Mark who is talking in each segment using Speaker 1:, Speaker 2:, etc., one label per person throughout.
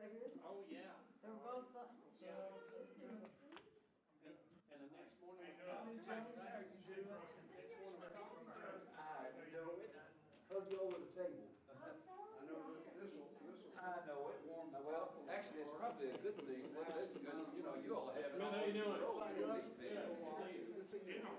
Speaker 1: they good?
Speaker 2: Oh, yeah.
Speaker 1: They were both,
Speaker 2: Yeah. And the next morning, next morning,
Speaker 3: I know it. Hug you over the table.
Speaker 4: I know this'll.
Speaker 3: I know it. Well, actually, it's probably a good thing, because, you know, you all have it
Speaker 2: Smith,
Speaker 3: all
Speaker 2: how you
Speaker 3: under
Speaker 2: doing?
Speaker 3: control.
Speaker 2: Good.
Speaker 3: You don't need to.
Speaker 2: Yeah.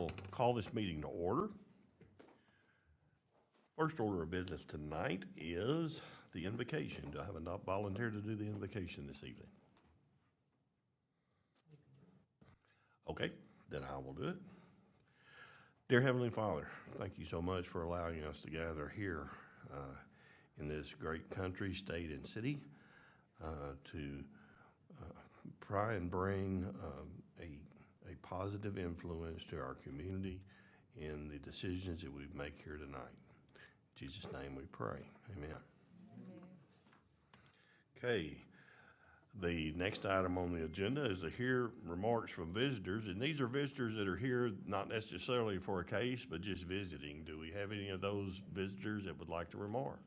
Speaker 1: We'll call this meeting to order. First order of business tonight is the invocation. Do I have a volunteer to do the invocation this evening? Okay, then I will do it. Dear Heavenly Father, thank you so much for allowing us to gather here in this great country, state, and city to try and bring a positive influence to our community in the decisions that we make here tonight. In Jesus' name we pray. Amen. Okay. The next item on the agenda is to hear remarks from visitors, and these are visitors that are here not necessarily for a case, but just visiting. Do we have any of those visitors that would like to remark?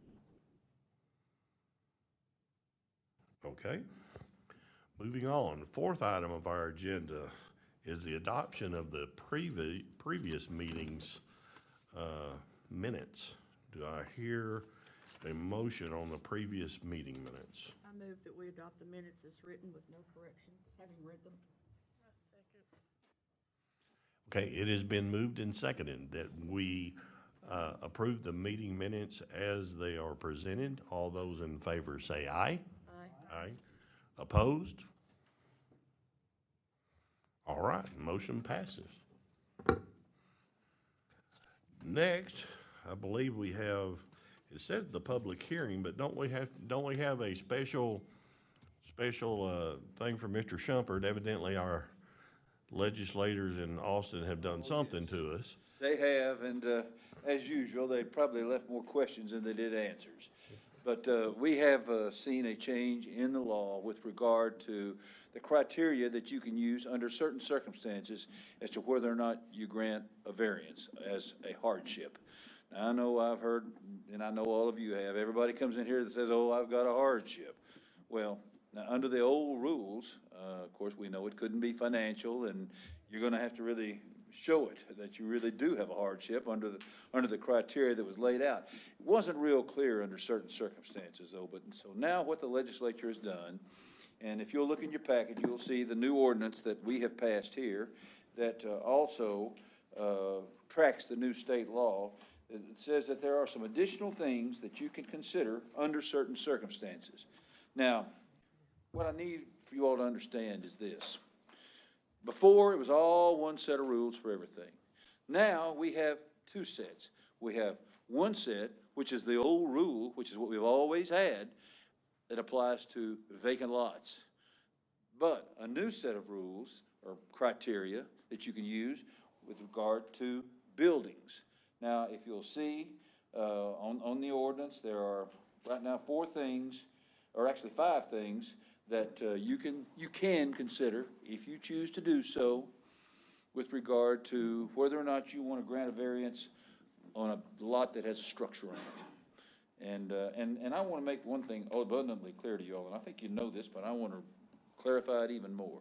Speaker 1: Okay. Moving on, the fourth item of our agenda is the adoption of the previous meeting's minutes. Do I hear a motion on the previous meeting minutes?
Speaker 5: I move that we adopt the minutes as written with no corrections, having read them.
Speaker 1: Okay, it has been moved and seconded that we approve the meeting minutes as they are presented. All those in favor say aye.
Speaker 5: Aye.
Speaker 1: Aye. Opposed? All right, motion passes. Next, I believe we have, it says the public hearing, but don't we have a special thing for Mr. Shumpert? Evidently, our legislators in Austin have done something to us.
Speaker 3: They have, and as usual, they probably left more questions than they did answers. But we have seen a change in the law with regard to the criteria that you can use under certain circumstances as to whether or not you grant a variance as a hardship. Now, I know I've heard, and I know all of you have, everybody comes in here that says, oh, I've got a hardship. Well, now, under the old rules, of course, we know it couldn't be financial, and you're going to have to really show it that you really do have a hardship under the criteria that was laid out. It wasn't real clear under certain circumstances, though. But so now what the legislature has done, and if you'll look in your package, you'll see the new ordinance that we have passed here that also tracks the new state law. It says that there are some additional things that you can consider under certain circumstances. Now, what I need for you all to understand is this. Before, it was all one set of rules for everything. Now, we have two sets. We have one set, which is the old rule, which is what we've always had, that applies to vacant lots. But a new set of rules or criteria that you can use with regard to buildings. Now, if you'll see on the ordinance, there are right now 4 things, or actually 5 things, that you can consider, if you choose to do so, with regard to whether or not you want to grant a variance on a lot that has a structure on it. And I want to make one thing abundantly clear to you all, and I think you know this, but I want to clarify it even more.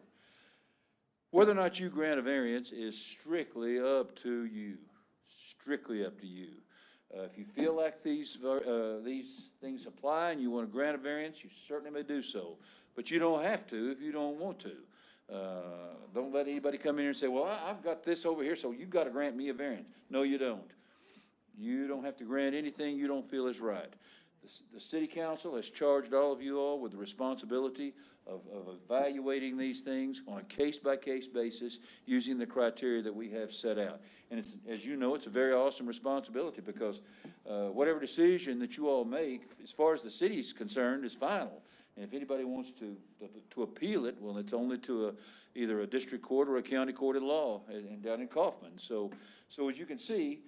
Speaker 3: Whether or not you grant a variance is strictly up to you. Strictly up to you. If you feel like these things apply and you want to grant a variance, you certainly may do so. But you don't have to if you don't want to. Don't let anybody come in here and say, well, I've got this over here, so you've got to grant me a variance. No, you don't. You don't have to grant anything you don't feel is right. The city council has charged all of you all with the responsibility of evaluating these things on a case-by-case basis using the criteria that we have set out. And it's, as you know, it's a very awesome responsibility because whatever decision that you all make, as far as the city is concerned, is final. And if anybody wants to appeal it, well, it's only to either a district court or a county court of law and down in Kaufman. So as you can see,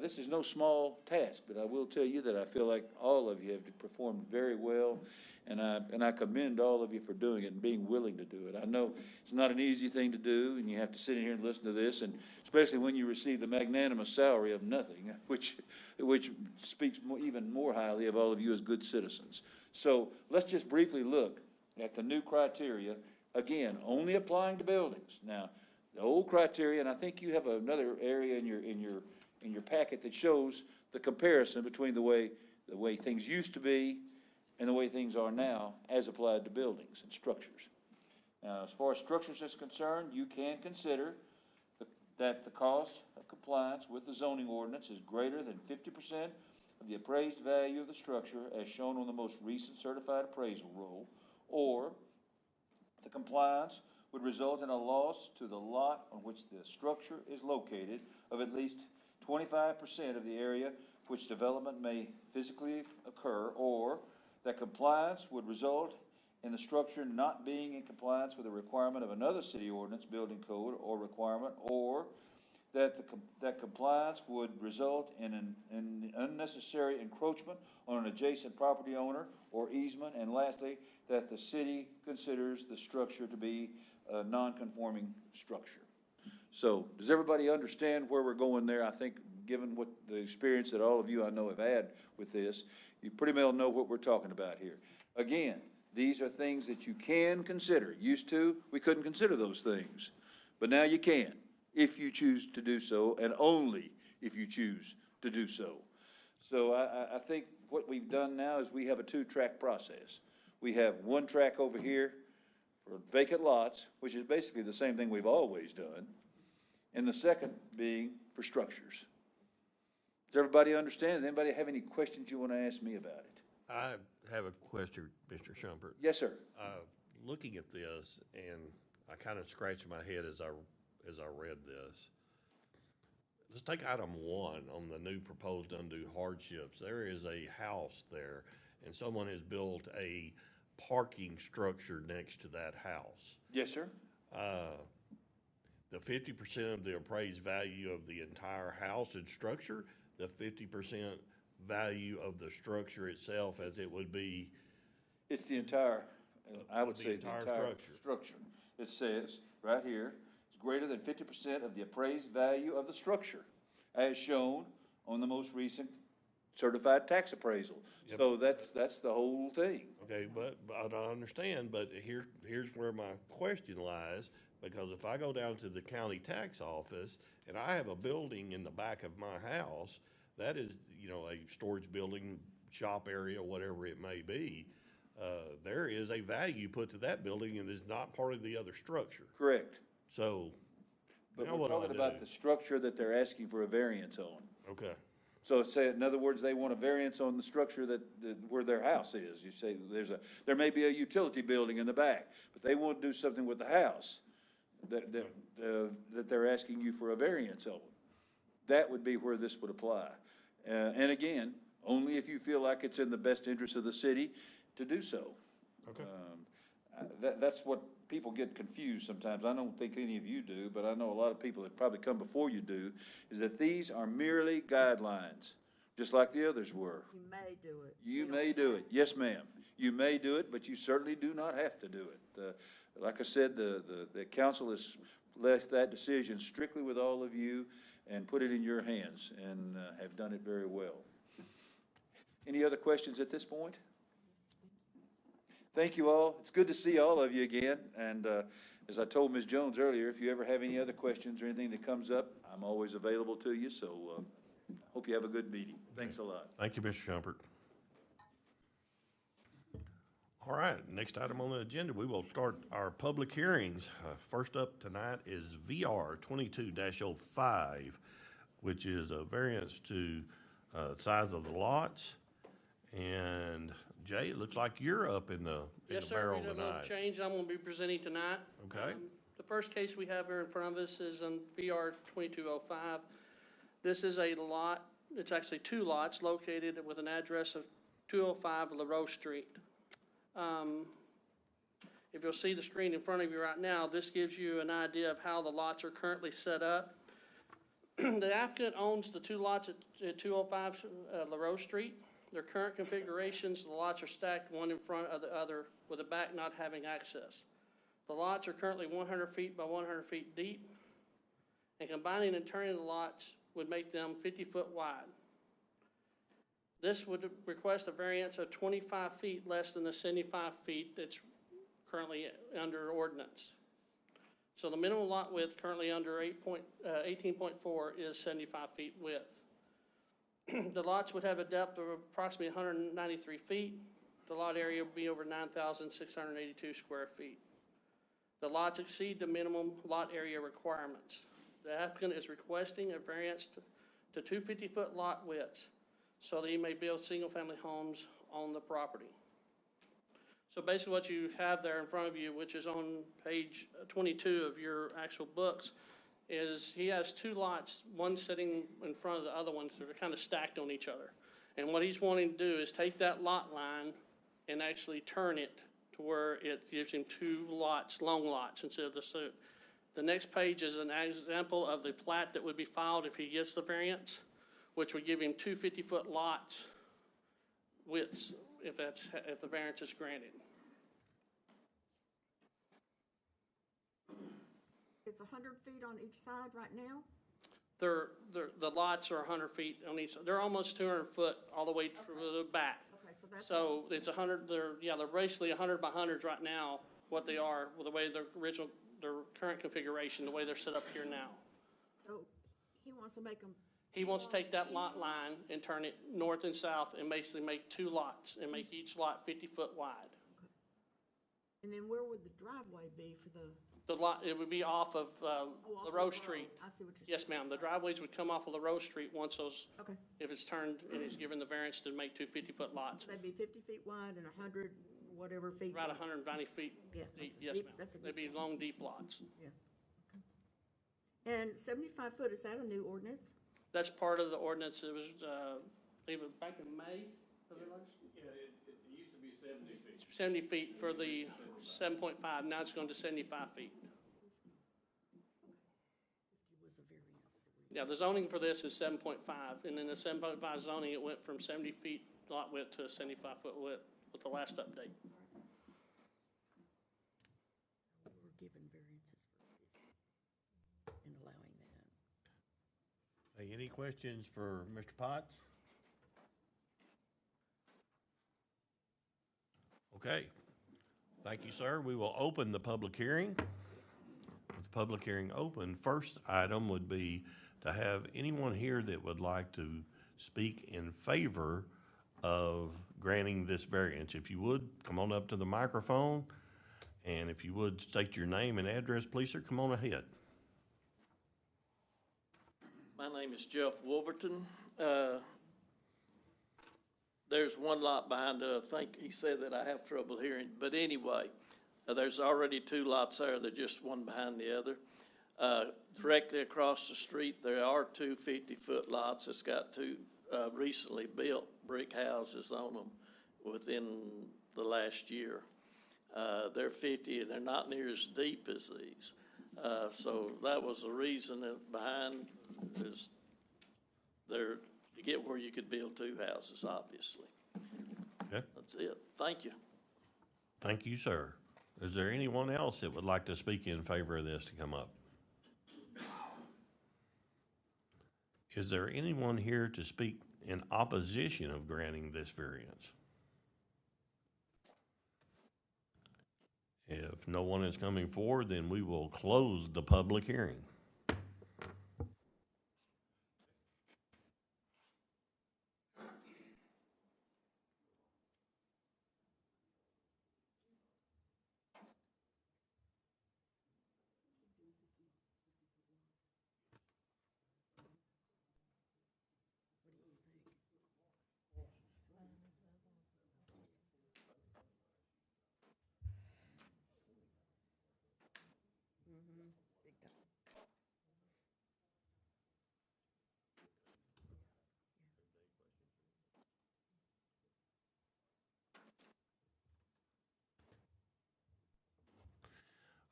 Speaker 3: this is no small task, but I will tell you that I feel like all of you have performed very well, and I commend all of you for doing it and being willing to do it. I know it's not an easy thing to do, and you have to sit in here and listen to this, and especially when you receive the magnanimous salary of nothing, which speaks even more highly of all of you as good citizens. So let's just briefly look at the new criteria, again, only applying to buildings. Now, the old criteria, and I think you have another area in your packet that shows the comparison between the way things used to be and the way things are now as applied to buildings and structures. Now, as far as structures is concerned, you can consider that the cost of compliance with the zoning ordinance is greater than 50% of the appraised value of the structure as shown on the most recent certified appraisal roll, or the compliance would result in a loss to the lot on which the structure is located of at least 25% of the area which development may physically occur, or that compliance would result in the structure not being in compliance with a requirement of another city ordinance, building code, or requirement, or that compliance would result in an unnecessary encroachment on an adjacent property owner or easement, and lastly, that the city considers the structure to be a non-conforming structure. So, does everybody understand where we're going there? I think, given what the experience that all of you I know have had with this, you pretty well know what we're talking about here. Again, these are things that you can consider. Used to, we couldn't consider those things, but now you can, if you choose to do so, and only if you choose to do so. So I think what we've done now is we have a two-track process. We have one track over here for vacant lots, which is basically the same thing we've always done, and the second being for structures. Does everybody understand? Does anybody have any questions you want to ask me about it?
Speaker 1: I have a question, Mr. Shumpert.
Speaker 3: Yes, sir.
Speaker 1: Looking at this, and I kind of scratched my head as I read this. Let's take item 1 on the new proposed undue hardships. There is a house there, and someone has built a parking structure next to that house.
Speaker 3: Yes, sir.
Speaker 1: The 50% of the appraised value of the entire house and structure, the 50% value of the structure itself as it would be.
Speaker 3: It's the entire, I would
Speaker 1: The
Speaker 3: say the
Speaker 1: entire
Speaker 3: entire structure. It says, right here, it's greater than 50% of the appraised value of the structure, as shown on the most recent certified tax appraisal.
Speaker 1: Yep.
Speaker 3: So that's the whole thing.
Speaker 1: Okay, but I understand, but here's where my question lies, because if I go down to the county tax office and I have a building in the back of my house, that is, a storage building, shop area, whatever it may be, there is a value put to that building and is not part of the other structure.
Speaker 3: Correct.
Speaker 1: So,
Speaker 3: But
Speaker 1: now
Speaker 3: we're
Speaker 1: what do I
Speaker 3: talking about
Speaker 1: do?
Speaker 3: the structure that they're asking for a variance on.
Speaker 1: Okay,
Speaker 3: So say, in other words, they want a variance on the structure that where their house is. You say there may be a utility building in the back, but they want to do something with the house that they're asking you for a variance on. That would be where this would apply. And again, only if you feel like it's in the best interest of the city to do so.
Speaker 1: okay.
Speaker 3: That's what people get confused sometimes. I don't think any of you do, but I know a lot of people that probably come before you do, is that these are merely guidelines, just like the others were.
Speaker 5: You may do it.
Speaker 3: You may do it. Yes, ma'am. You may do it, but you certainly do not have to do it. Like I said, the council has left that decision strictly with all of you and put it in your hands, and have done it very well. Any other questions at this point? Thank you all. It's good to see all of you again. And as I told Ms. Jones earlier, if you ever have any other questions or anything that comes up, I'm always available to you. So hope you have a good meeting. Thanks a lot.
Speaker 1: Thank you, Mr. Shumpert. All right, next item on the agenda, we will start our public hearings. First up tonight is VR 22-05, which is a variance to size of the lots. And Jay, it looks like you're up in the
Speaker 2: Yes, sir,
Speaker 1: barrel
Speaker 2: we have a
Speaker 1: tonight.
Speaker 2: change I'm gonna be presenting tonight.
Speaker 1: Okay.
Speaker 2: The first case we have here in front of us is on VR 2205. This is a lot, it's actually 2 lots located with an address of 205 LaRoe Street. If you'll see the screen in front of you right now, this gives you an idea of how the lots are currently set up. The applicant owns the 2 lots at 205 LaRoe Street. Their current configurations, the lots are stacked one in front of the other with the back not having access. The lots are currently 100 feet by 100 feet deep, and combining and turning the lots would make them 50 foot wide. This would request a variance of 25 feet less than the 75 feet that's currently under ordinance. So the minimum lot width currently under 18.4 is 75 feet width. The lots would have a depth of approximately 193 feet. The lot area would be over 9,682 square feet. The lots exceed the minimum lot area requirements. The applicant is requesting a variance to two 50-foot lot widths so that he may build single-family homes on the property. So basically what you have there in front of you, which is on page 22 of your actual books, is he has two lots, one sitting in front of the other one, so they're kind of stacked on each other. And what he's wanting to do is take that lot line and actually turn it to where it gives him two lots, long lots, instead of the two. The next page is an example of the plat that would be filed if he gets the variance, which would give him two 50-foot lots widths if the variance is granted.
Speaker 5: It's 100 feet on each side right now?
Speaker 2: The lots are 100 feet on each, they're almost 200 foot all the way through the back.
Speaker 5: Okay, so that's.
Speaker 2: So it's 100, they're basically 100 by 100s right now, what they are, with the way their current configuration, the way they're set up here now.
Speaker 5: So he wants to make them.
Speaker 2: He wants to take that lot line and turn it north and south and basically make two lots and make each lot 50 foot wide.
Speaker 5: And then where would the driveway be for the?
Speaker 2: The lot, it would be off of
Speaker 5: off of
Speaker 2: LaRoe
Speaker 5: the
Speaker 2: Street.
Speaker 5: I see what you're saying.
Speaker 2: Yes, ma'am. The driveways would come off of LaRoe Street once those,
Speaker 5: Okay,
Speaker 2: if it's turned and he's given the variance to make two 50-foot lots.
Speaker 5: they'd be 50 feet wide and 100 whatever feet.
Speaker 2: About
Speaker 5: wide.
Speaker 2: 190 feet
Speaker 5: Yeah,
Speaker 2: deep,
Speaker 5: that's a
Speaker 2: yes,
Speaker 5: deep-
Speaker 2: ma'am.
Speaker 5: that's a
Speaker 2: They'd
Speaker 5: good
Speaker 2: be long, deep lots.
Speaker 5: Yeah. Okay. And 75 foot, is that a new ordinance?
Speaker 2: That's part of the ordinance. It was, I believe it back in May of the last.
Speaker 6: Yeah, it used to be 70 feet.
Speaker 2: 70 feet for the 7.5. Now it's going to 75 feet.
Speaker 5: Was a variance.
Speaker 2: Yeah, the zoning for this is 7.5, and in the 7.5 zoning, it went from 70 feet lot width to a 75-foot width with the last update.
Speaker 5: We're given variances and allowing that.
Speaker 1: Hey, any questions for Mr. Potts? Okay. Thank you, sir. We will open the public hearing. With the public hearing open, first item would be to have anyone here that would like to speak in favor of granting this variance. If you would, come on up to the microphone, and if you would, state your name and address, please, sir. Come on ahead.
Speaker 7: My name is Jeff Wolverton. There's one lot behind, I think he said that I have trouble hearing, but anyway, there's already two lots there, they're just one behind the other. Directly across the street, there are two 50-foot lots. It's got two recently built brick houses on them within the last year. They're 50, and they're not near as deep as these. So that was the reason that behind is there, to get where you could build two houses, obviously.
Speaker 1: Okay.
Speaker 7: That's it. Thank you.
Speaker 1: Thank you, sir. Is there anyone else that would like to speak in favor of this to come up? Is there anyone here to speak in opposition of granting this variance? If no one is coming forward, then we will close the public hearing.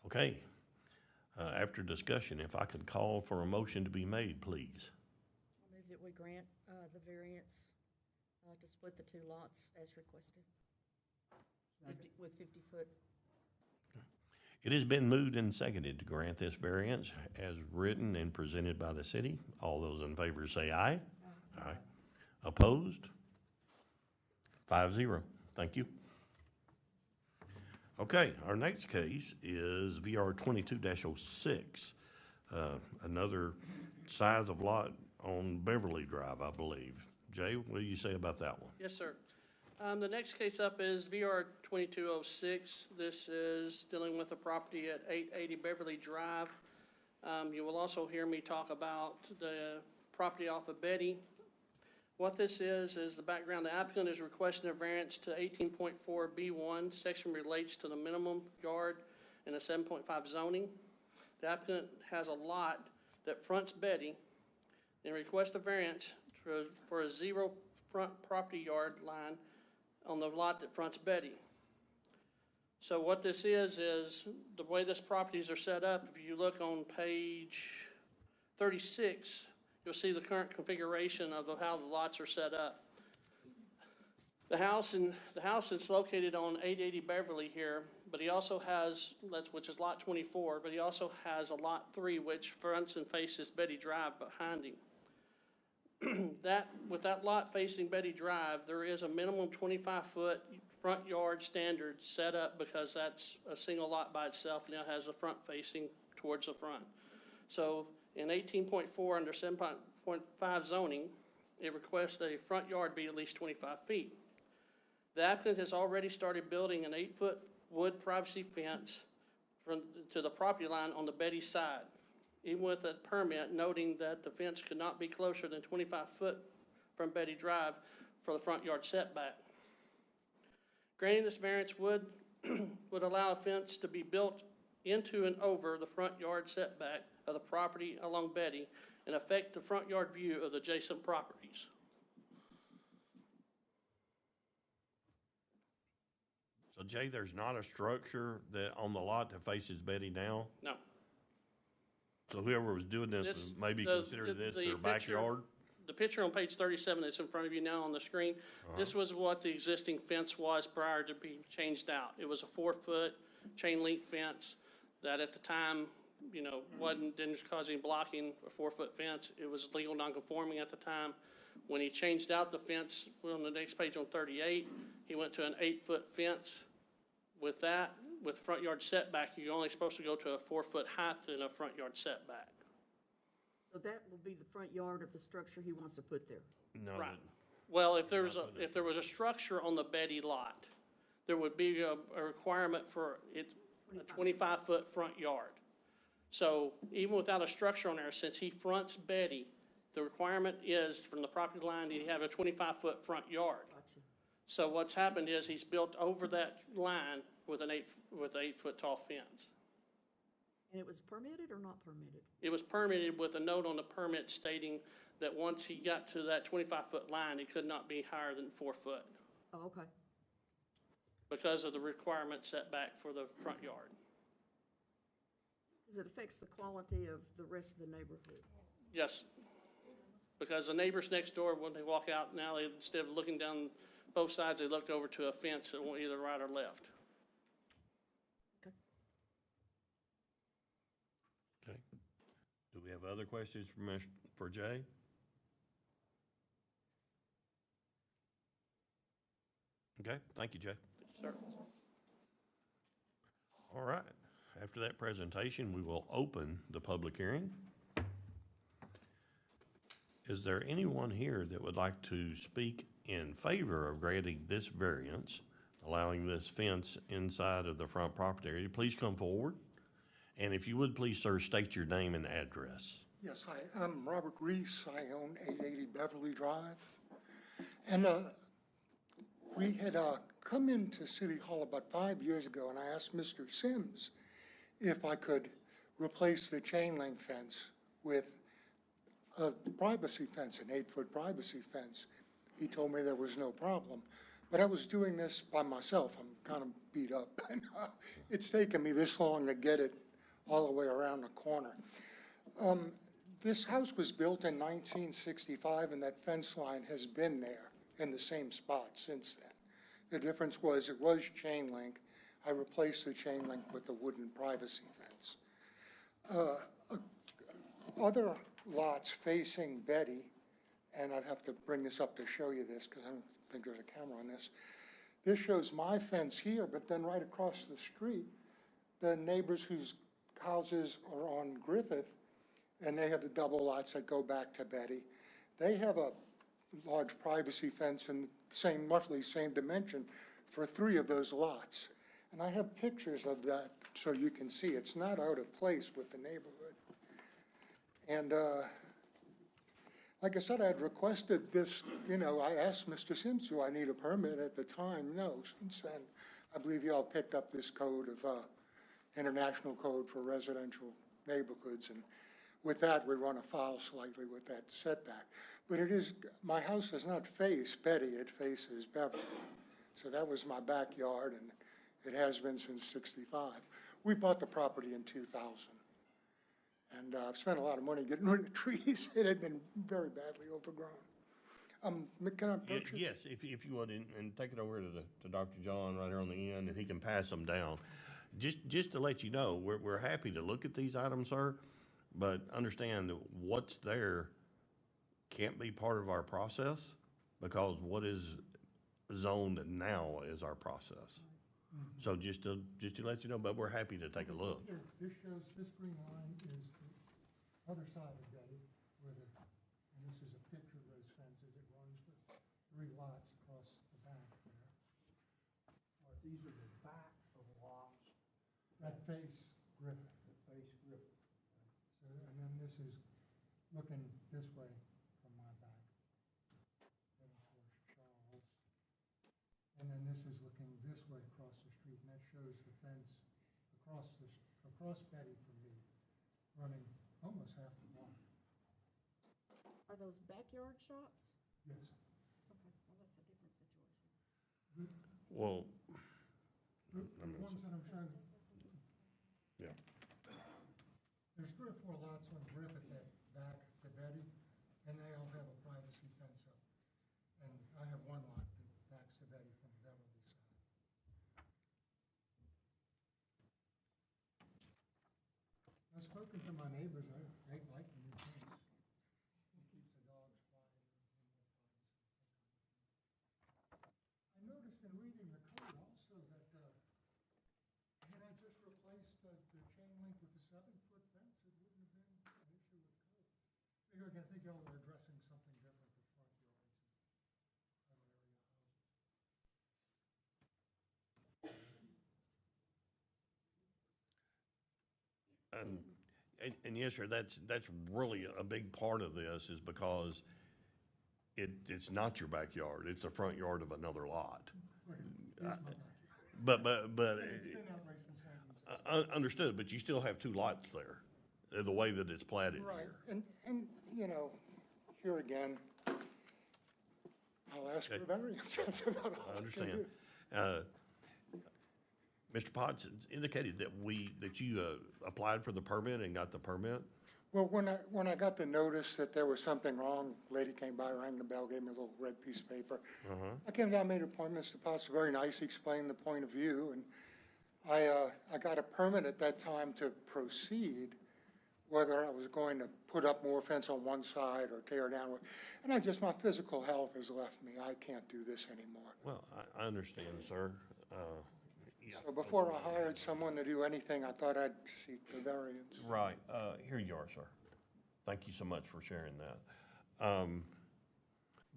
Speaker 1: Okay. After discussion, if I could call for a motion to be made, please.
Speaker 5: I move that we grant the variance to split the two lots as requested. With 50 foot.
Speaker 1: It has been moved and seconded to grant this variance as written and presented by the city. All those in favor say aye. Aye. Opposed? 5-0. Thank you. Okay, our next case is VR 22-06, another size of lot on Beverly Drive, I believe. Jay, what do you say about that one?
Speaker 2: Yes, sir. The next case up is VR 2206. This is dealing with a property at 880 Beverly Drive. You will also hear me talk about the property off of Betty. What this is the background. The applicant is requesting a variance to 18.4B1. Section relates to the minimum yard in a 7.5 zoning. The applicant has a lot that fronts Betty and requests a variance for a zero front property yard line on the lot that fronts Betty. So what this is the way this properties are set up. If you look on page 36, you'll see the current configuration of how the lots are set up. The house is located on 880 Beverly here, but he also has, which is lot 24, but he also has a lot 3, which fronts and faces Betty Drive behind him. With that lot facing Betty Drive, there is a minimum 25-foot front yard standard set up because that's a single lot by itself, now has the front facing towards the front. So in 18.4 under 7.5 zoning, it requests that a front yard be at least 25 feet. The applicant has already started building an 8-foot wood privacy fence to the property line on the Betty side, even with a permit noting that the fence could not be closer than 25 foot from Betty Drive for the front yard setback. Granting this variance would allow a fence to be built into and over the front yard setback of the property along Betty and affect the front yard view of the adjacent properties.
Speaker 1: So Jay, there's not a structure that on the lot that faces Betty now?
Speaker 2: No.
Speaker 1: So whoever was doing this
Speaker 2: This-
Speaker 1: was maybe
Speaker 2: the-
Speaker 1: considered
Speaker 2: the-
Speaker 1: this
Speaker 2: the
Speaker 1: their
Speaker 2: picture-
Speaker 1: backyard?
Speaker 2: The picture on page 37 that's in front of you now on the screen, this was what the existing fence was prior to being changed out. It was a 4-foot chain link fence that at the time, didn't cause any blocking, a 4-foot fence. It was legal nonconforming at the time. When he changed out the fence, on the next page on 38, he went to an 8-foot fence. With that, with front yard setback, you're only supposed to go to a 4-foot height in a front yard setback.
Speaker 5: So that will be the front yard of the structure he wants to put there.
Speaker 1: No.
Speaker 2: Right. Well, if there was a structure on the Betty lot, there would be a requirement for it, a 25-foot front yard. So even without a structure on there, since he fronts Betty, the requirement is from the property line, that he have a 25-foot front yard.
Speaker 5: Gotcha.
Speaker 2: So what's happened is he's built over that line with an 8-foot tall fence.
Speaker 5: And it was permitted or not permitted?
Speaker 2: It was permitted with a note on the permit stating that once he got to that 25-foot line, it could not be higher than 4 foot
Speaker 5: Oh, okay.
Speaker 2: because of the requirement set back for the front yard.
Speaker 5: Because it affects the quality of the rest of the neighborhood.
Speaker 2: Yes, because the neighbors next door, when they walk out now, instead of looking down both sides, they looked over to a fence that went either right or left.
Speaker 5: Okay.
Speaker 1: Okay. Do we have other questions for Jay? Okay, thank you, Jay.
Speaker 2: Sir?
Speaker 1: All right. After that presentation, we will open the public hearing. Is there anyone here that would like to speak in favor of granting this variance, allowing this fence inside of the front property area? Please come forward. And if you would, please, sir, state your name and address.
Speaker 8: Yes, hi, I'm Robert Reese. I own 880 Beverly Drive. And we had come into City Hall about 5 years ago, and I asked Mr. Sims if I could replace the chain link fence with a privacy fence, an 8-foot privacy fence. He told me there was no problem. But I was doing this by myself. I'm kind of beat up. And it's taken me this long to get it all the way around the corner. This house was built in 1965, and that fence line has been there in the same spot since then. The difference was it was chain link. I replaced the chain link with a wooden privacy fence. Other lots facing Betty, and I'd have to bring this up to show you this because I don't think there's a camera on this. This shows my fence here, but then right across the street, the neighbors whose houses are on Griffith, and they have the double lots that go back to Betty. They have a large privacy fence in roughly same dimension for 3 of those lots. And I have pictures of that so you can see it's not out of place with the neighborhood. And, like I said, I had requested this, I asked Mr. Sims, do I need a permit at the time? No, since then, I believe y'all picked up this code of, international code for residential neighborhoods, and with that, we run afoul slightly with that setback. But it is, my house does not face Betty, it faces Beverly. So that was my backyard, and it has been since '65. We bought the property in 2000. And I've spent a lot of money getting rid of the trees. It had been very badly overgrown. Can I approach it?
Speaker 1: Yes, if you would, and take it over to Dr. John right here on the end, and he can pass them down. Just to let you know, we're happy to look at these items, sir, but understand that what's there can't be part of our process, because what is zoned now is our process. So just to let you know, but we're happy to take a look.
Speaker 8: Here, this shows, this green line is the other side of Betty, and this is a picture of those fences. It runs for 3 lots across the back there.
Speaker 9: These are the back of lots.
Speaker 8: That face Griffin.
Speaker 9: That face Griffin.
Speaker 8: So, and then this is looking this way from my back. Then of course Charles. And then this is looking this way across the street, and that shows the fence across Betty from me, running almost half the block.
Speaker 5: Are those backyard shops?
Speaker 8: Yes.
Speaker 5: Okay, well, that's a different situation.
Speaker 1: Well,
Speaker 8: The ones that I'm showing,
Speaker 1: yeah.
Speaker 8: there's 3 or 4 lots on Griffith that back to Betty, and they all have a privacy fence up. And I have 1 lot that backs to Betty from Beverly's side. I've spoken to my neighbors, they like the new fence. It keeps the dogs quiet and more privacy. I noticed in reading the code also that, had I just replaced the chain link with the 7-foot fence, it wouldn't have been an issue with code. Here again, I think y'all are addressing something different with front yards and other area houses.
Speaker 1: And yes, sir, that's really a big part of this, is because it's not your backyard, it's the front yard of another lot.
Speaker 8: Look, here's my backyard.
Speaker 1: But,
Speaker 8: It's been that way since 1960.
Speaker 1: understood, but you still have 2 lots there, the way that it's platted
Speaker 8: Right,
Speaker 1: here.
Speaker 8: and, here again, I'll ask for variance, that's about all
Speaker 1: I
Speaker 8: I can
Speaker 1: understand.
Speaker 8: do.
Speaker 1: Mr. Potts indicated that you applied for the permit and got the permit.
Speaker 8: Well, when I got the notice that there was something wrong, lady came by, rang the bell, gave me a little red piece of paper. I came down, made an appointment, Mr. Potts, very nice, he explained the point of view, and I got a permit at that time to proceed, whether I was going to put up more fence on one side or tear down. And my physical health has left me, I can't do this anymore.
Speaker 1: Well, I understand, sir. Yeah.
Speaker 8: So before I hired someone to do anything, I thought I'd seek the variance.
Speaker 1: Right, here you are, sir. Thank you so much for sharing that.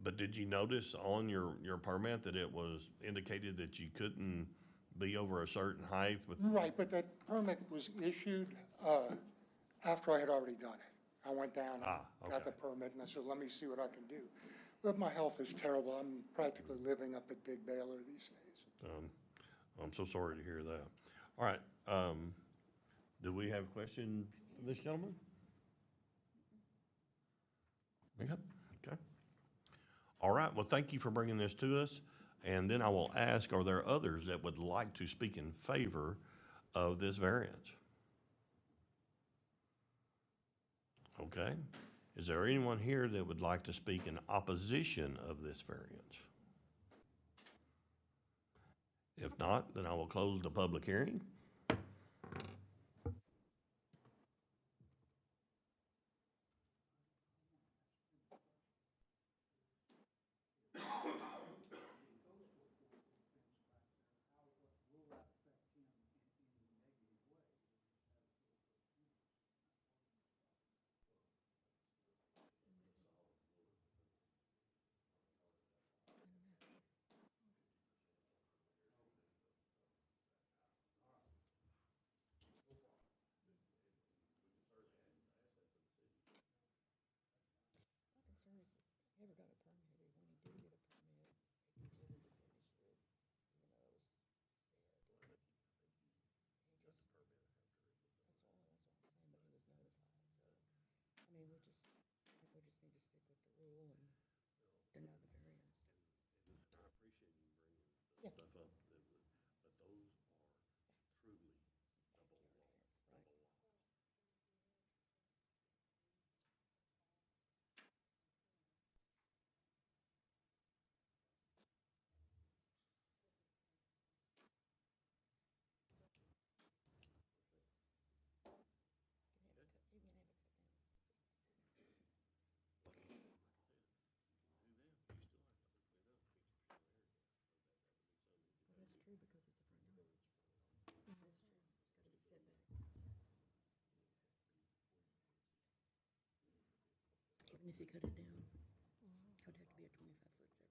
Speaker 1: But did you notice on your permit that it was indicated that you couldn't be over a certain height with?
Speaker 8: Right, but that permit was issued after I had already done it. I went down and got the
Speaker 1: okay.
Speaker 8: permit, and I said, let me see what I can do. But my health is terrible. I'm practically living up at Big Baylor these days.
Speaker 1: I'm so sorry to hear that. All right, do we have a question for this gentleman? Yeah, okay. All right, well, thank you for bringing this to us. And then I will ask, are there others that would like to speak in favor of this variance? Okay. Is there anyone here that would like to speak in opposition of this variance? If not, then I will close the public hearing. stuff up, but those are truly double lots.
Speaker 5: That's true, because it's a front yard. That's true. It's gotta be set back. Even if you cut it down, it would have to be a 25-foot setback.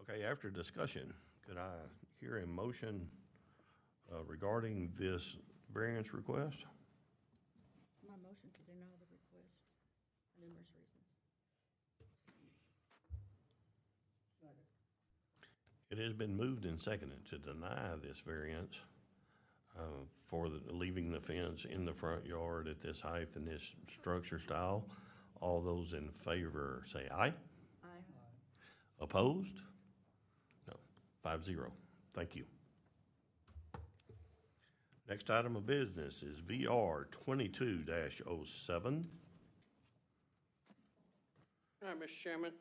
Speaker 1: Okay, after discussion, could I hear a motion regarding this variance request?
Speaker 5: It's my motion to deny the request for numerous reasons.
Speaker 9: Second.
Speaker 1: It has been moved and seconded to deny this variance for leaving the fence in the front yard at this height and this structure style. All those in favor say aye.
Speaker 5: Aye.
Speaker 1: Opposed? No. 5-0. Thank you. Next item of business is VR 22-07.
Speaker 2: All right, Mr. Chairman.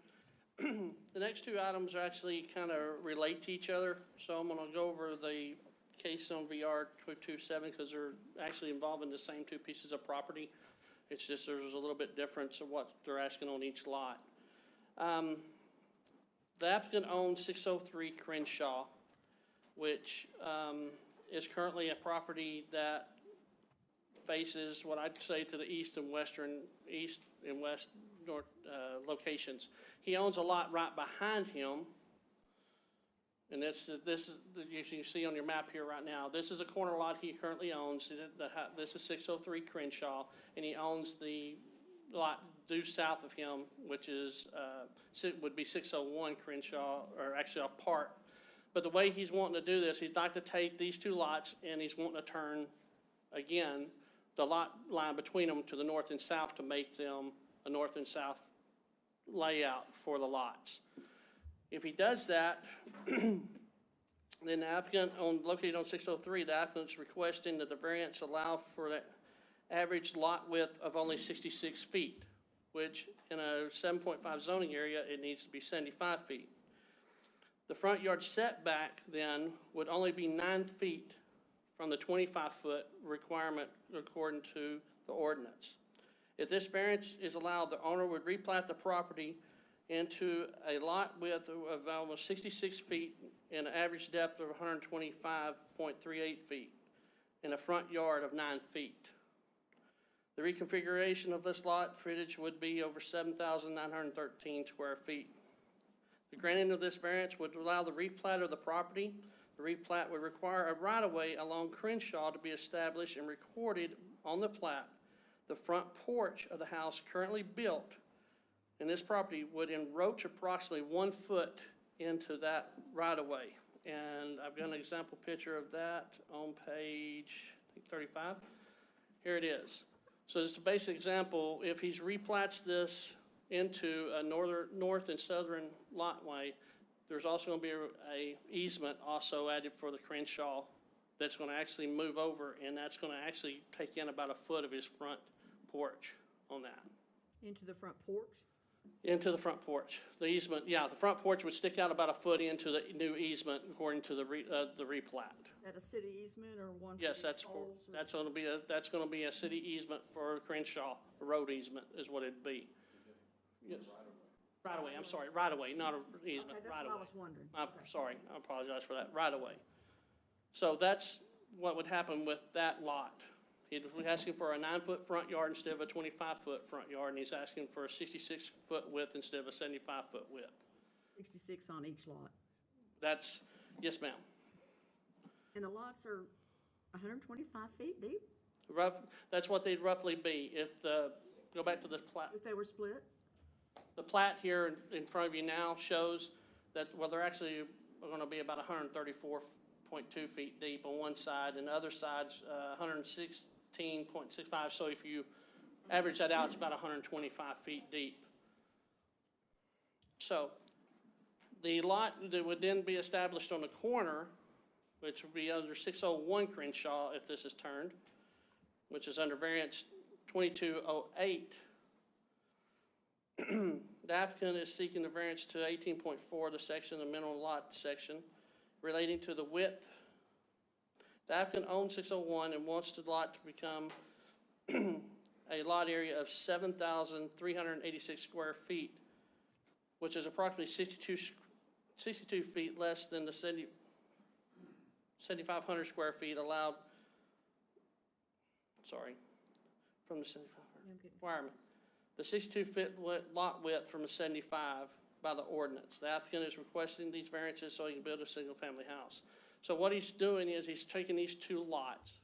Speaker 2: The next two items actually kind of relate to each other, so I'm going to go over the case on VR 227 because they're actually involving the same two pieces of property. It's just there's a little bit difference of what they're asking on each lot. The applicant owns 603 Crenshaw, which is currently a property that faces what I'd say to the east and west north locations. He owns a lot right behind him, and this is you can see on your map here right now. This is a corner lot he currently owns. This is 603 Crenshaw, and he owns the lot due south of him, which is would be 601 Crenshaw, or actually a part. But the way he's wanting to do this, he'd like to take these two lots and he's wanting to turn, again, the lot line between them to the north and south to make them a north and south layout for the lots. If he does that, then the applicant located on 603, the applicant's requesting that the variance allow for that average lot width of only 66 feet, which in a 7.5 zoning area, it needs to be 75 feet. The front yard setback then would only be 9 feet from the 25-foot requirement according to the ordinance. If this variance is allowed, the owner would replat the property into a lot width of almost 66 feet and an average depth of 125.38 feet and a front yard of 9 feet. The reconfiguration of this lot footage would be over 7,913 square feet. The granting of this variance would allow the replat of the property. The replat would require a right-of-way along Crenshaw to be established and recorded on the plat. The front porch of the house currently built in this property would encroach approximately 1 foot into that right-of-way. And I've got an example picture of that on page, I think, 35. Here it is. So just a basic example, if he's replats this into a north and southern lotway, there's also going to be a easement also added for the Crenshaw that's going to actually move over, and that's going to actually take in about 1 foot of his front porch on that.
Speaker 5: Into the front porch?
Speaker 2: Into the front porch. The easement, yeah, the front porch would stick out about 1 foot into the new easement according to the replat.
Speaker 5: Is that a city easement or one?
Speaker 2: Yes,
Speaker 5: for
Speaker 2: that's
Speaker 5: poles or-
Speaker 2: that's going to be a city easement for Crenshaw. A road easement is what it'd be. Yes. Right away. I'm sorry. Right away, not an easement.
Speaker 5: Okay,
Speaker 2: Right
Speaker 5: that's what I
Speaker 2: away.
Speaker 5: was wondering.
Speaker 2: I'm
Speaker 5: Okay.
Speaker 2: sorry. I apologize for that. Right away. So that's what would happen with that lot. He's asking for a 9-foot front yard instead of a 25-foot front yard, and he's asking for a 66-foot width instead of a 75-foot width.
Speaker 5: 66 on each lot.
Speaker 2: That's, yes, ma'am.
Speaker 5: And the lots are 125 feet deep
Speaker 2: That's what they'd roughly be go back to this plat.
Speaker 5: if they were split?
Speaker 2: The plat here in front of you now shows that, well, they're actually going to be about 134 116.2 feet deep on one side, and the other side's 116.65. So if you average that out, it's about 125 feet deep. So the lot that would then be established on the corner, which would be under 601 Crenshaw if this is turned, which is under variance 2208. The applicant is seeking the variance to 18.4, the section, the minimum lot section, relating to the width. The applicant owns 601 and wants the lot to become a lot area of 7,386 square feet, which is approximately 62 feet less than the 7,500 square feet allowed, from the 7,500 requirement. The 62-foot lot width from the 75 by the ordinance. The applicant is requesting these variances so he can build a single-family house. So what he's doing is he's taking these two lots,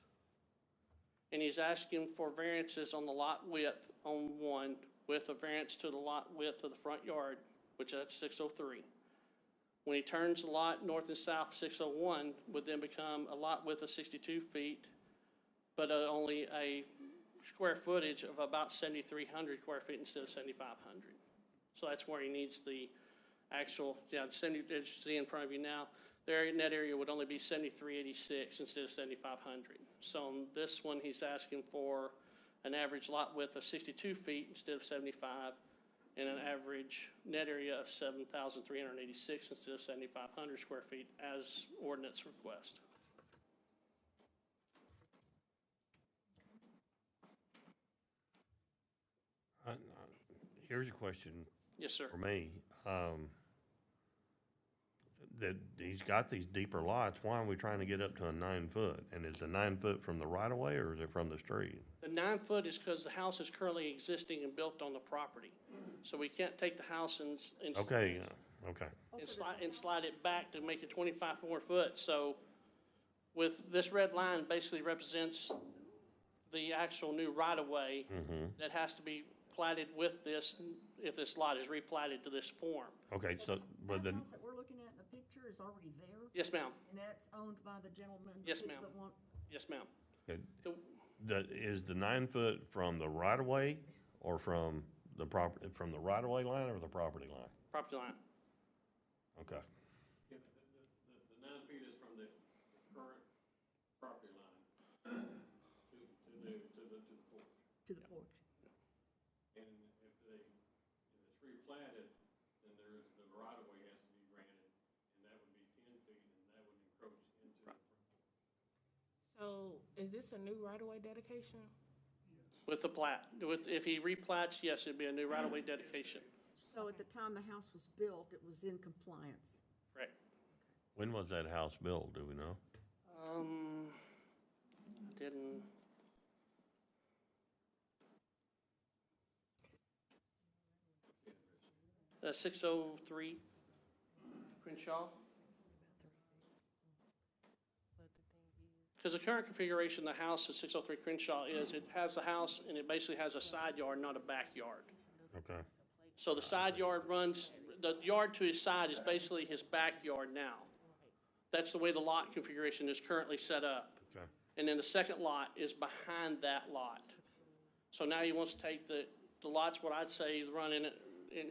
Speaker 2: and he's asking for variances on the lot width on one, with a variance to the lot width of the front yard, which that's 603. When he turns the lot north and south, 601 would then become a lot width of 62 feet, but only a square footage of about 7,300 square feet instead of 7,500. So that's where he needs the actual, as you see in front of you now, the net area would only be 7,386 instead of 7,500. So on this one, he's asking for an average lot width of 62 feet instead of 75, and an average net area of 7,386 instead of 7,500 square feet as ordinance request.
Speaker 1: Here's a question
Speaker 2: Yes, sir.
Speaker 1: for me. That he's got these deeper lots, why are we trying to get up to a 9 foot? And is the 9 foot from the right of way or is it from the street?
Speaker 2: The 9 foot is because the house is currently existing and built on the property. So we can't take the house and
Speaker 1: Okay, okay.
Speaker 2: and slide it back to make it 25 more foot. So with this red line basically represents the actual new right-of-way that has to be platted with this, if this lot is replatted to this form.
Speaker 1: Okay, so, but
Speaker 5: That
Speaker 1: then,
Speaker 5: house that we're looking at in the picture is already there,
Speaker 2: Yes, ma'am.
Speaker 5: and that's owned by the gentleman.
Speaker 2: Yes,
Speaker 5: that
Speaker 2: ma'am.
Speaker 5: want-
Speaker 2: Yes, ma'am.
Speaker 1: is the 9 foot from the right of way or from the property, from the right of way line or the property line?
Speaker 2: Property line.
Speaker 1: Okay.
Speaker 6: Yeah, the 9 feet is from the current property line to the porch.
Speaker 5: To the porch.
Speaker 6: And if it's replatted, then the right of way has to be granted, and that would be 10 feet, and that would encroach into the front.
Speaker 10: So is this a new right-of-way dedication?
Speaker 2: With the plat. If he replats, yes, it'd be a new right-of-way dedication.
Speaker 5: So at the time the house was built, it was in compliance.
Speaker 2: Correct.
Speaker 1: When was that house built, do we know?
Speaker 2: I didn't. 603 Crenshaw. Because the current configuration of the house at 603 Crenshaw is it has the house and it basically has a side yard, not a backyard.
Speaker 1: Okay.
Speaker 2: So the side yard runs, the yard to his side is basically his backyard now. That's the way the lot configuration is currently set up.
Speaker 1: Okay.
Speaker 2: And then the second lot is behind that lot. So now he wants to take the lots, what I'd say, run in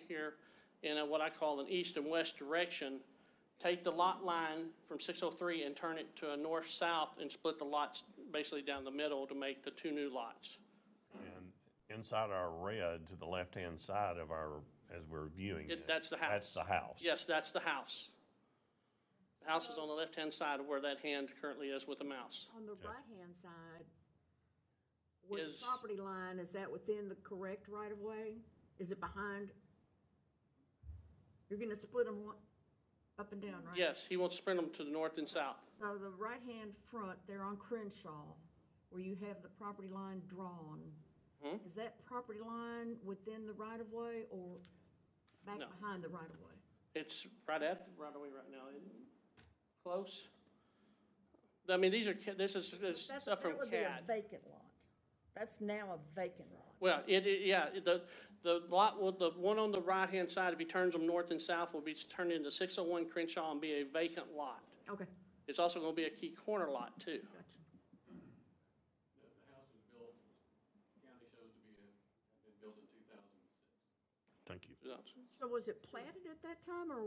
Speaker 2: here in what I call an east and west direction. Take the lot line from 603 and turn it to a north-south and split the lots basically down the middle to make the two new lots.
Speaker 1: And inside our red, to the left-hand side of our, as we're viewing it.
Speaker 2: That's the house.
Speaker 1: That's the house.
Speaker 2: Yes, that's the house. The house is on the left-hand side of where that hand currently is with the mouse.
Speaker 5: On the right-hand side, where the
Speaker 2: Is-
Speaker 5: property line, is that within the correct right-of-way? Is it behind? You're gonna split them up and down, right?
Speaker 2: Yes, he wants to sprint them to the north and south.
Speaker 5: So the right-hand front there on Crenshaw, where you have the property line drawn, is that property line within the right-of-way or back
Speaker 2: No.
Speaker 5: behind the right-of-way?
Speaker 2: It's right at the right away right now, isn't it? Close? I mean, this is stuff from
Speaker 5: That would be a
Speaker 2: CAD.
Speaker 5: vacant lot. That's now a vacant lot.
Speaker 2: Well, the lot, the one on the right-hand side, if he turns them north and south, will be turned into 601 Crenshaw and be a vacant lot.
Speaker 5: Okay,
Speaker 2: It's also gonna be a key corner lot too.
Speaker 6: The house was built, county shows to be, have been built in 2006.
Speaker 1: Thank you.
Speaker 5: So was it platted at that time, or are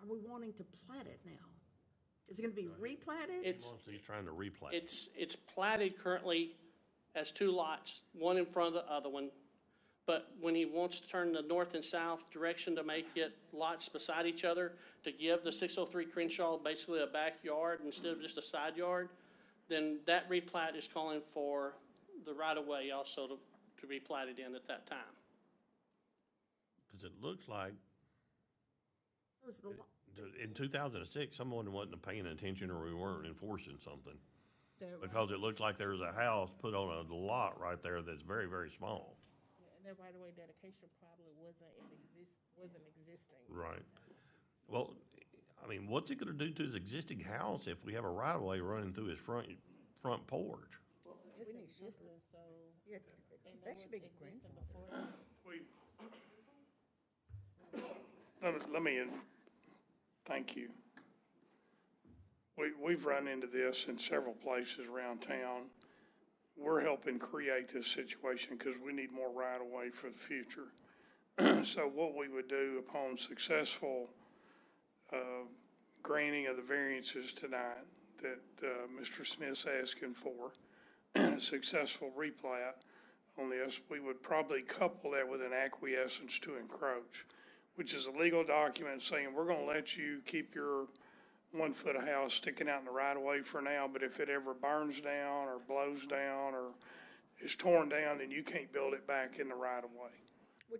Speaker 5: we wanting to plat it now? Is it gonna be replatted?
Speaker 1: He's trying to replay.
Speaker 2: It's platted currently as two lots, one in front of the other one. But when he wants to turn the north and south direction to make it lots beside each other, to give the 603 Crenshaw basically a backyard instead of just a side yard, then that replat is calling for the right-of-way also to be platted in at that time.
Speaker 1: Because it looks like
Speaker 5: So is the lo-
Speaker 1: in 2006, someone wasn't paying attention or we weren't enforcing something.
Speaker 10: That
Speaker 1: Because it looked like there was a house put on a lot right there that's very, very small.
Speaker 10: and that right of way dedication probably wasn't existing.
Speaker 1: Right. Well, I mean, what's it gonna do to his existing house if we have a right of way running through his front porch?
Speaker 10: It's existing, so,
Speaker 5: Yeah,
Speaker 10: and
Speaker 5: that
Speaker 10: that
Speaker 5: should
Speaker 10: was
Speaker 5: be
Speaker 10: existing before that.
Speaker 11: Let me, thank you. We've run into this in several places around town. We're helping create this situation because we need more right-of-way for the future. So what we would do upon successful granting of the variances tonight that Mr. Smith's asking for, and a successful replat on this, we would probably couple that with an acquiescence to encroach, which is a legal document saying, we're gonna let you keep your 1 foot of house sticking out in the right of way for now, but if it ever burns down or blows down or is torn down, then you can't build it back in the right of way.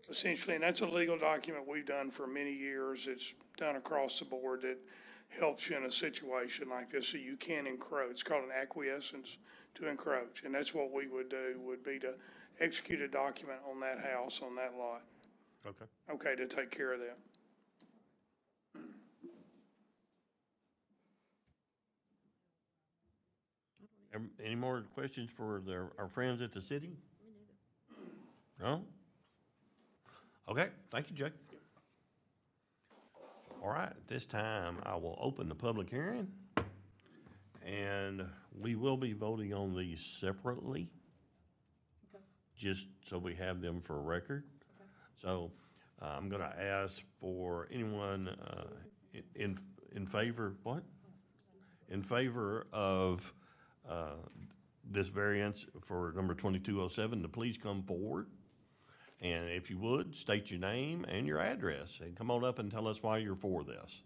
Speaker 11: Essentially, and that's a legal document we've done for many years. It's done across the board that helps you in a situation like this, so you can encroach. It's called an acquiescence to encroach, and that's what we would do, would be to execute a document on that house, on that lot.
Speaker 1: Okay.
Speaker 11: Okay, to take care of that.
Speaker 1: Any more questions for our friends at the city? No? Okay, thank you, Jay. All right, at this time, I will open the public hearing. And we will be voting on these separately. Just so we have them for record. So, I'm gonna ask for anyone, in favor, what? In favor of, this variance for number 2207, to please come forward. And if you would, state your name and your address, and come on up and tell us why you're for this.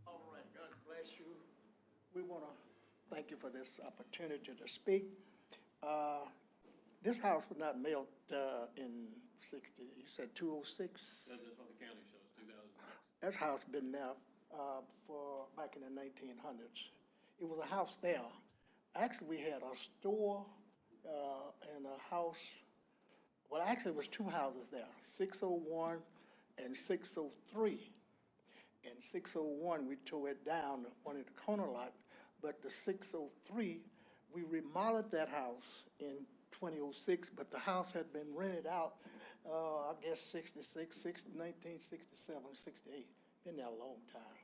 Speaker 9: All right, God bless you. We want to thank you for this opportunity to speak. This house was not built in 60, you said 206?
Speaker 6: That's what the county shows, 2006.
Speaker 9: That house been there for back in the 1900s. It was a house there. Actually, we had a store and a house. Well, actually, it was two houses there, 601 and 603. And 601, we tore it down, one in the corner lot, but the 603, we remodeled that house in 2006, but the house had been rented out, I guess 1967, 68. Been there a long time.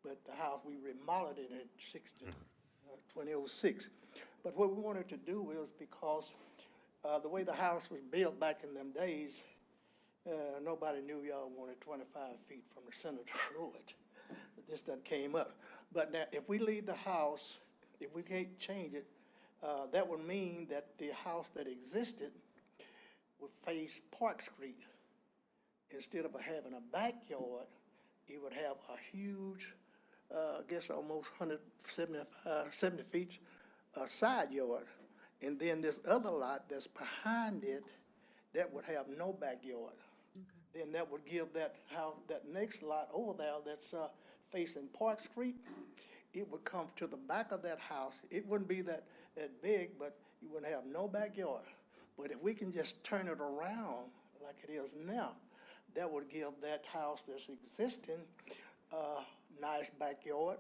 Speaker 9: But the house, we remodeled it in 2006. But what we wanted to do was because the way the house was built back in them days, nobody knew y'all wanted 25 feet from the center of the road. This done came up. But now, if we leave the house, if we can't change it, that would mean that the house that existed would face Park Street. Instead of having a backyard, it would have a huge, I guess almost 70 feet side yard. And then this other lot that's behind it, that would have no backyard. Then that would give that next lot over there that's facing Park Street, it would come to the back of that house. It wouldn't be that big, but you wouldn't have no backyard. But if we can just turn it around like it is now, that would give that house that's existing a nice backyard.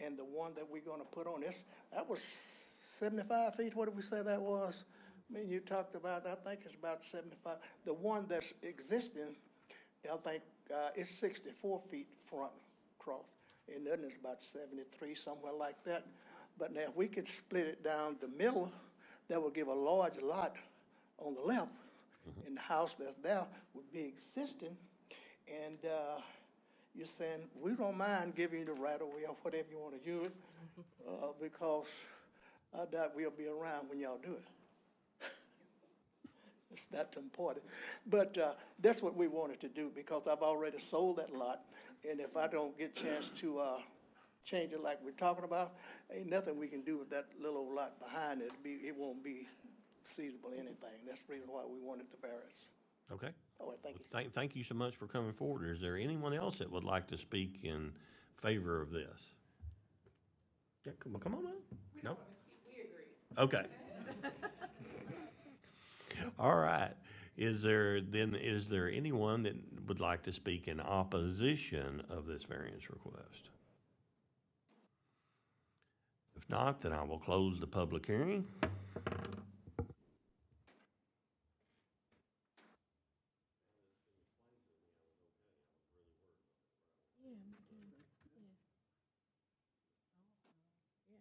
Speaker 9: And the one that we're gonna put on this, that was 75 feet, what did we say that was? I mean, you talked about, I think it's about 75. The one that's existing, I think, it's 64 feet front across. and then it's about 73, somewhere like that. But now, if we could split it down the middle, that would give a large lot on the left, and the house that's there would be existing. And you're saying, we don't mind giving you the right of way or whatever you want to use, because I doubt we'll be around when y'all do it. It's that important. But that's what we wanted to do, because I've already sold that lot, and if I don't get a chance to change it like we're talking about, ain't nothing we can do with that little old lot behind it. It won't be feasible anything. That's the reason why we wanted the variance.
Speaker 1: Okay.
Speaker 9: All right, thank you.
Speaker 1: Thank you so much for coming forward. Is there anyone else that would like to speak in favor of this? Yeah, come on up. No?
Speaker 4: We agree.
Speaker 1: Okay. All right. Is there anyone that would like to speak in opposition of this variance request? If not, then I will close the public hearing.
Speaker 10: Yeah, me too. Yeah. Yeah.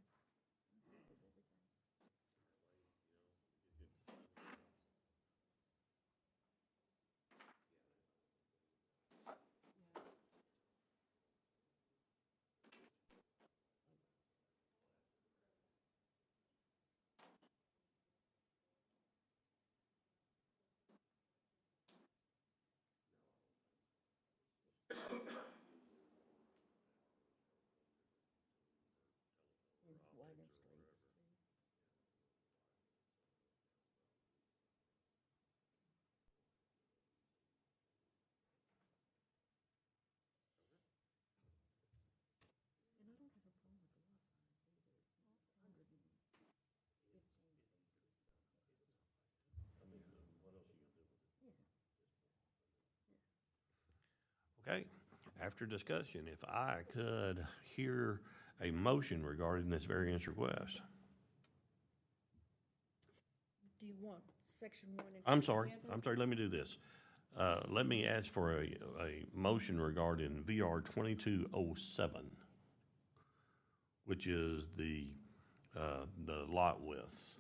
Speaker 10: Widen streets too. And I don't have a problem with the lot size either. It's not 115 feet.
Speaker 1: Okay. After discussion, if I could hear a motion regarding this variance request.
Speaker 10: Do you want section 1 and 2
Speaker 1: I'm sorry,
Speaker 10: together?
Speaker 1: let me do this. Let me ask for a motion regarding VR 2207, which is the lot width.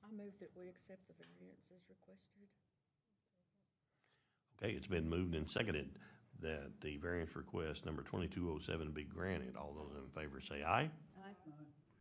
Speaker 10: I move that we accept the variance as requested.
Speaker 1: Okay, it's been moved and seconded that the variance request number 2207 be granted. All those in favor say aye.
Speaker 5: Aye.